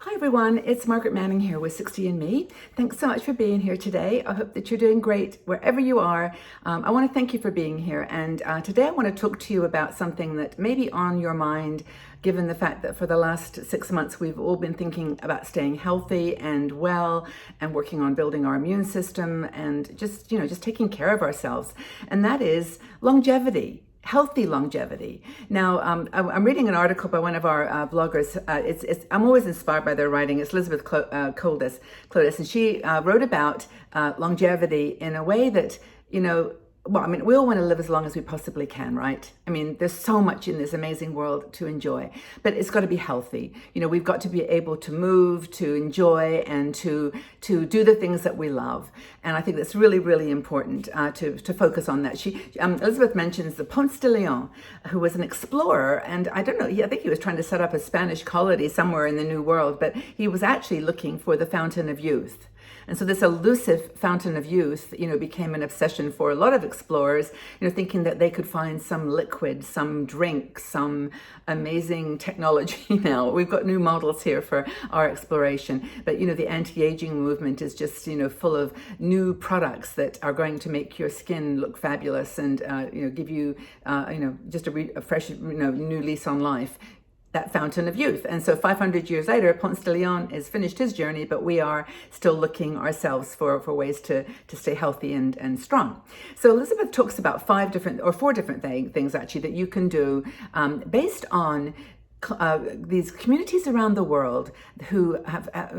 Hi everyone, it's Margaret Manning here with 60andMe. Thanks so much for being here today. I hope that you're doing great wherever you are. I want to thank you for being here, and today I want to talk to you about something that may be on your mind, given the fact that for the last 6 months we've all been thinking about staying healthy and well and working on building our immune system and just taking care of ourselves, and that is longevity. Healthy longevity. Now, I'm reading an article by one of our bloggers. I'm always inspired by their writing. It's Elizabeth Clodis, and she wrote about longevity in a way that, we all want to live as long as we possibly can, right? I mean, there's so much in this amazing world to enjoy, but it's got to be healthy. We've got to be able to move, to enjoy, and to do the things that we love. And I think that's really, really important to focus on that. Elizabeth mentions the Ponce de Leon, who was an explorer, and I don't know, I think he was trying to set up a Spanish colony somewhere in the New World, but he was actually looking for the fountain of youth. And so this elusive fountain of youth, became an obsession for a lot of explorers, thinking that they could find some liquid, some drink, some amazing technology. Now we've got new models here for our exploration, but the anti-aging movement is just, full of new products that are going to make your skin look fabulous and, give you, just a fresh, new lease on life. That fountain of youth. And so 500 years later, Ponce de Leon has finished his journey, but we are still looking ourselves for ways to stay healthy and strong. So Elizabeth talks about four different things actually that you can do based on these communities around the world who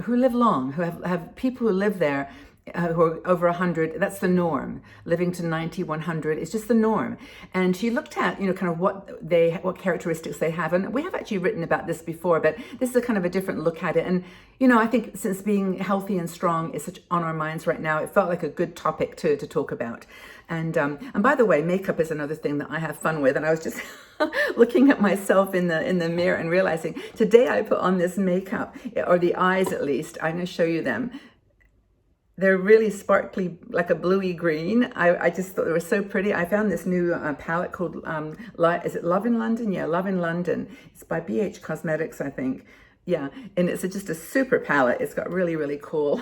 live long, who have people who live there who are over 100. That's the norm. Living to 90, 100 is just the norm. And she looked at, kind of what characteristics they have. And we have actually written about this before, but this is a kind of a different look at it. And, I think since being healthy and strong is such on our minds right now, it felt like a good topic to talk about. And by the way, makeup is another thing that I have fun with. And I was just looking at myself in the mirror and realizing today I put on this makeup, or the eyes at least. I'm going to show you them. They're really sparkly, like a bluey green. I just thought they were so pretty. I found this new palette called, is it Love in London? Yeah, Love in London. It's by BH Cosmetics, I think. Yeah, and it's just a super palette. It's got really, really cool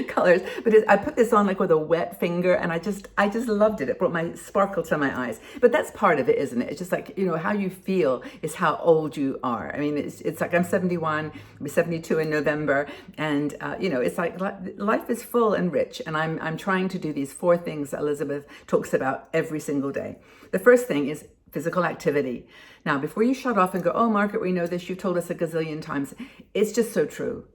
colors, but I put this on like with a wet finger, and I just loved it. It brought my sparkle to my eyes. But that's part of it, isn't it? It's just like, how you feel is how old you are. I mean, it's like I'm 71, I'll be 72 in November, and it's like life is full and rich, and I'm trying to do these 4 things that Elizabeth talks about every single day. The first thing is physical activity. Now, before you shut off and go, oh, Margaret, we know this, you've told us a gazillion times, it's just so true.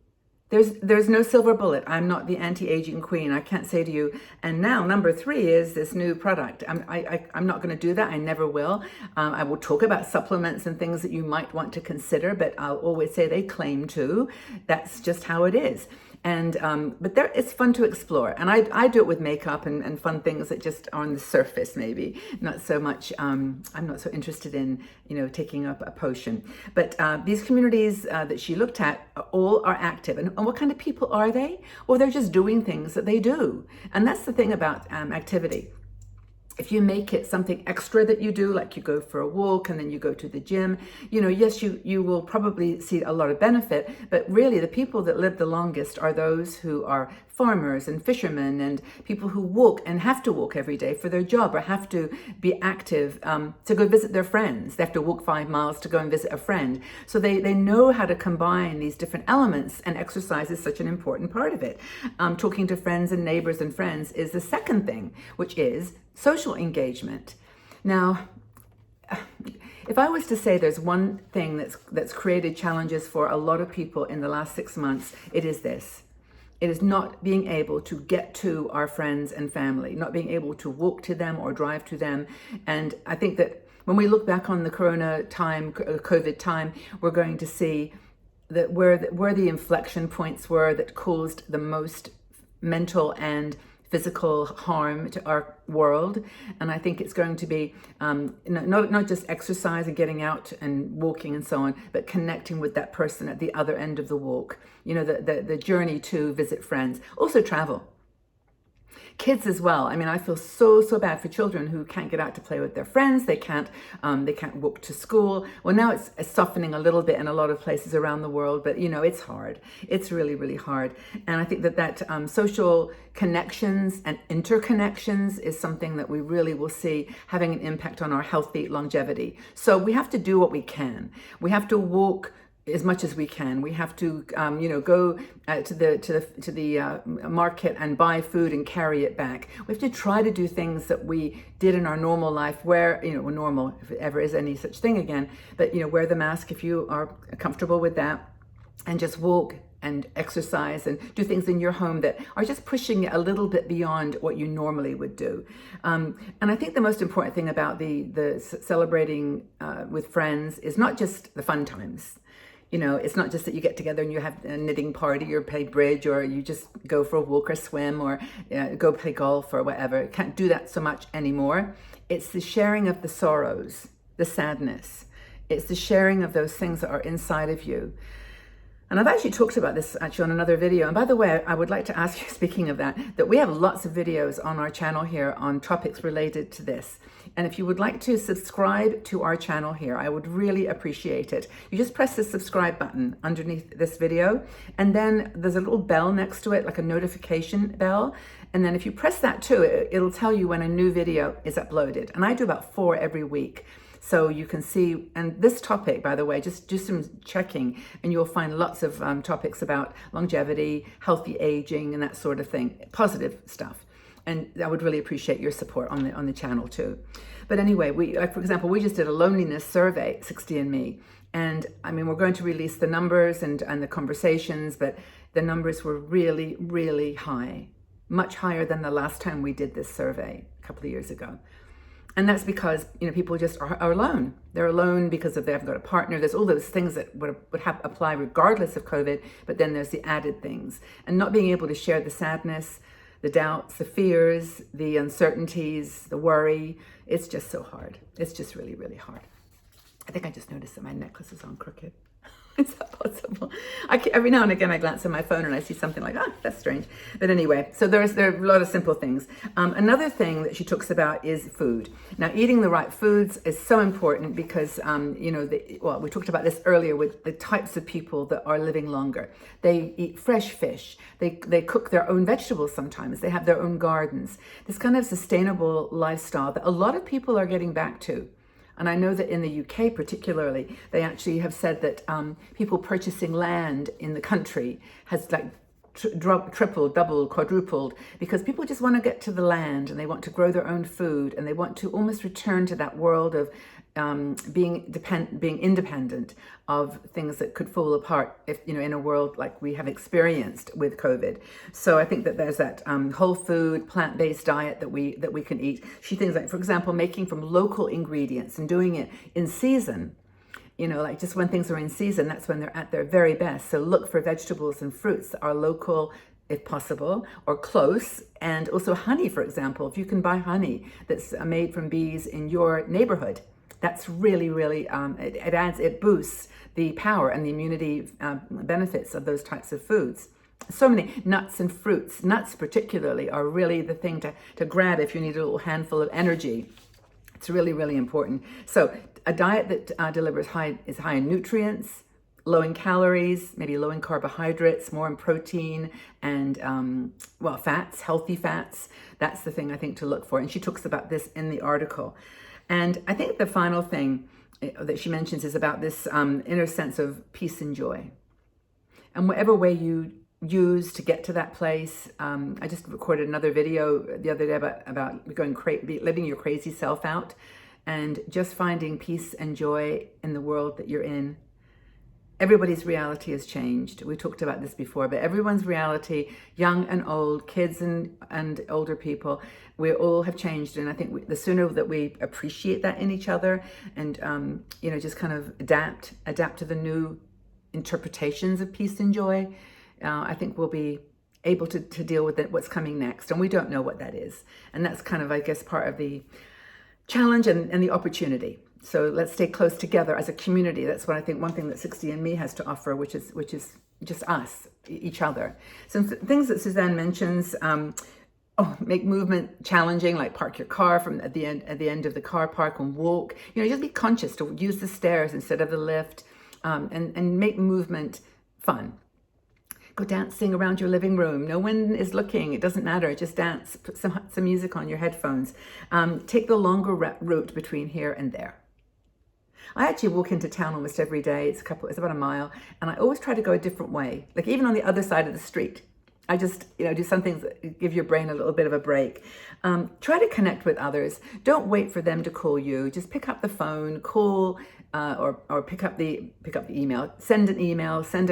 There's no silver bullet. I'm not the anti-aging queen. I can't say to you, and now number 3 is this new product. I'm not going to do that. I never will. I will talk about supplements and things that you might want to consider, but I'll always say they claim to. That's just how it is. And but it's fun to explore, and I do it with makeup and fun things that just are on the surface, maybe not so much. I'm not so interested in taking up a potion. But these communities that she looked at all are active, and what kind of people are they? Well, they're just doing things that they do, and that's the thing about activity. If you make it something extra that you do, like you go for a walk and then you go to the gym, yes, you will probably see a lot of benefit, but really the people that live the longest are those who are farmers and fishermen and people who walk and have to walk every day for their job, or have to be active to go visit their friends. They have to walk 5 miles to go and visit a friend. So they know how to combine these different elements, and exercise is such an important part of it. Talking to friends and neighbors and friends is the second thing, which is social engagement. Now, if I was to say there's one thing that's created challenges for a lot of people in the last 6 months, it is this. It is not being able to get to our friends and family, not being able to walk to them or drive to them. And I think that when we look back on the COVID time, we're going to see that where the inflection points were that caused the most mental and physical harm to our world. And I think it's going to be not just exercise and getting out and walking and so on, but connecting with that person at the other end of the walk, the journey to visit friends. Also travel. Kids as well. I mean, I feel so bad for children who can't get out to play with their friends. They can't walk to school. Well, now it's softening a little bit in a lot of places around the world, but it's hard. It's really hard. And I think that social connections and interconnections is something that we really will see having an impact on our healthy longevity. So we have to do what we can. We have to walk as much as we can. We have to, go to the market and buy food and carry it back. We have to try to do things that we did in our normal life, where normal, if it ever is any such thing again. But wear the mask if you are comfortable with that, and just walk and exercise and do things in your home that are just pushing it a little bit beyond what you normally would do. And I think the most important thing about the celebrating with friends is not just the fun times. It's not just that you get together and you have a knitting party or play bridge, or you just go for a walk or swim, or go play golf or whatever. Can't do that so much anymore. It's the sharing of the sorrows, the sadness. It's the sharing of those things that are inside of you. And I've actually talked about this on another video. And by the way, I would like to ask you, speaking of that we have lots of videos on our channel here on topics related to this. And if you would like to subscribe to our channel here, I would really appreciate it. You just press the subscribe button underneath this video, and then there's a little bell next to it, like a notification bell. And then if you press that too, it'll tell you when a new video is uploaded. And I do about 4 every week. So you can see, and this topic, by the way, just do some checking and you'll find lots of topics about longevity, healthy aging, and that sort of thing, positive stuff. And I would really appreciate your support on the channel too. But anyway, for example, we just did a loneliness survey, 60andMe. And I mean, we're going to release the numbers and the conversations, but the numbers were really high, much higher than the last time we did this survey a couple of years ago. And that's because, people just are alone. They're alone because they haven't got a partner. There's all those things that would apply regardless of COVID, but then there's the added things. And not being able to share the sadness, the doubts, the fears, the uncertainties, the worry, it's just so hard. It's just really hard. I think I just noticed that my necklace is on crooked. Is that possible? Every now and again I glance at my phone and I see something like, that's strange. But anyway, so there are a lot of simple things. Another thing that she talks about is food. Now, eating the right foods is so important because, we talked about this earlier with the types of people that are living longer. They eat fresh fish. They cook their own vegetables sometimes. They have their own gardens. This kind of sustainable lifestyle that a lot of people are getting back to. And I know that in the UK particularly, they actually have said that people purchasing land in the country has tripled, doubled, quadrupled, because people just want to get to the land and they want to grow their own food and they want to almost return to that world of being independent of things that could fall apart if in a world like we have experienced with COVID. So I think that there's that whole food, plant-based diet that we can eat. She thinks like, for example, making from local ingredients and doing it in season. Like just when things are in season, that's when they're at their very best. So look for vegetables and fruits that are local, if possible, or close. And also honey, for example, if you can buy honey that's made from bees in your neighborhood, that's really, it boosts the power and the immunity benefits of those types of foods. So many nuts and fruits. Nuts particularly are really the thing to grab if you need a little handful of energy. It's really important. So a diet that delivers high in nutrients, low in calories, maybe low in carbohydrates, more in protein and, fats, healthy fats. That's the thing I think to look for. And she talks about this in the article. And I think the final thing that she mentions is about this inner sense of peace and joy. And whatever way you use to get to that place, I just recorded another video the other day about letting your crazy self out and just finding peace and joy in the world that you're in. Everybody's reality has changed. We talked about this before, but everyone's reality, young and old, kids and older people, we all have changed. And I think the sooner that we appreciate that in each other and, just kind of adapt to the new interpretations of peace and joy, I think we'll be able to deal with what's coming next. And we don't know what that is. And that's kind of, I guess, part of the challenge and the opportunity. So let's stay close together as a community. That's what I think one thing that 60andMe has to offer, which is just us, each other. Some things that Suzanne mentions, make movement challenging, like park your car from at the end of the car park and walk. Just be conscious to use the stairs instead of the lift, and make movement fun. Go dancing around your living room. No one is looking. It doesn't matter. Just dance. Put some music on your headphones. Take the longer route between here and there. I actually walk into town almost every day. It's about a mile, and I always try to go a different way. Like even on the other side of the street, I just do some things that give your brain a little bit of a break. Try to connect with others. Don't wait for them to call you. Just pick up the phone, call, or pick up the email. Send an email. Send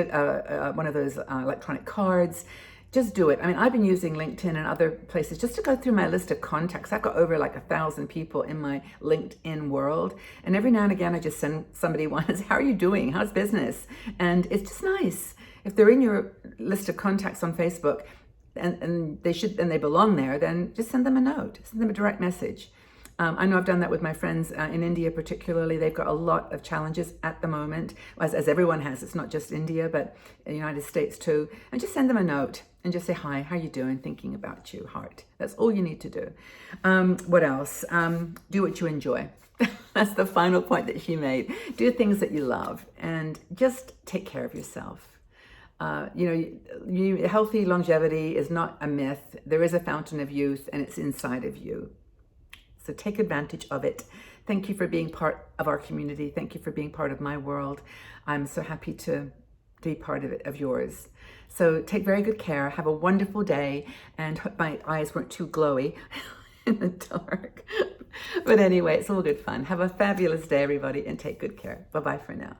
one of those electronic cards. Just do it. I mean, I've been using LinkedIn and other places just to go through my list of contacts. I've got over like 1,000 people in my LinkedIn world. And every now and again, I just send somebody one and say, how are you doing? How's business? And it's just nice. If they're in your list of contacts on Facebook and they belong there, then just send them a note, send them a direct message. I know I've done that with my friends in India particularly. They've got a lot of challenges at the moment, as everyone has. It's not just India, but the United States too. And just send them a note and just say, hi, how you doing? Thinking about you, heart. That's all you need to do. What else? Do what you enjoy. That's the final point that she made. Do things that you love and just take care of yourself. Healthy longevity is not a myth. There is a fountain of youth and it's inside of you. So take advantage of it. Thank you for being part of our community. Thank you for being part of my world. I'm so happy to be part of it, of yours. So take very good care. Have a wonderful day. And hope my eyes weren't too glowy in the dark. But anyway, it's all good fun. Have a fabulous day, everybody, and take good care. Bye-bye for now.